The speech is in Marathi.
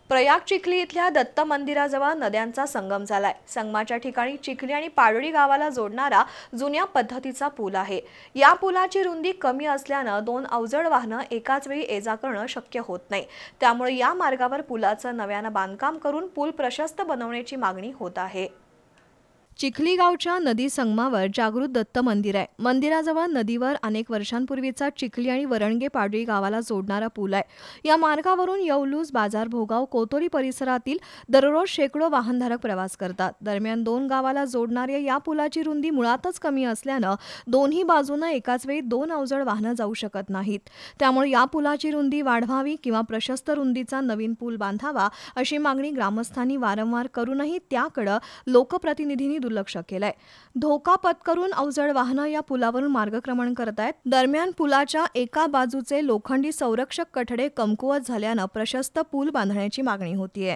प्रयाग चिखली इथल्या दत्त मंदिराजवळ नद्यांचा संगम झालाय। संगमाच्या ठिकाणी चिखली आणि पाडळी गावाला जोडणारा जुन्या पद्धतीचा पूल आहे। या पुलाची रुंदी कमी असल्याने दोन अवजड वाहनं एकाच वेळी ये-जा करणं शक्य होत नाही। त्यामुळे या मार्गावर पुलाचं नव्यानं बांधकाम करून पूल प्रशस्त बनवण्याची मागणी होत आहे। चिखली गावच्या नदी संगमावर जागृत दत्त मंदिर आहे। मंदिराजवळ नदीवर अनेक वर्षांपूर्वीचा चिखली आणि वरणगे पाडळी गावाला जोडणारा पूल आहे। या मार्गावरून येवलूज, बाजार, भोगाव, कोतोरी परिसरातील दररोज शेकडो वाहनधारक प्रवास करतात। दरम्यान दोन गावाला जोडणाऱ्या या पुलाची रुंदी मुळातच कमी असल्यानं दोन्ही बाजूने एकाच वेळी दोन अवजड वाहनं जाऊ शकत नाहीत। त्यामुळे या पुलाची रुंदी वाढवावी किंवा प्रशस्त रुंदीचा नवीन पूल बांधावा अशी मागणी ग्रामस्थांनी वारंवार करूनही त्याकडे लोकप्रतिनिधींनी दुर्लक्ष केलंय। धोका पत्करून अवजड वाहनं या पुलावरून मार्गक्रमण करत आहेत। दरम्यान पुलाच्या एका बाजूचे लोखंडी संरक्षक कठडे कमकुवत झाल्यानं प्रशस्त पूल बांधण्याची मागणी होतीये।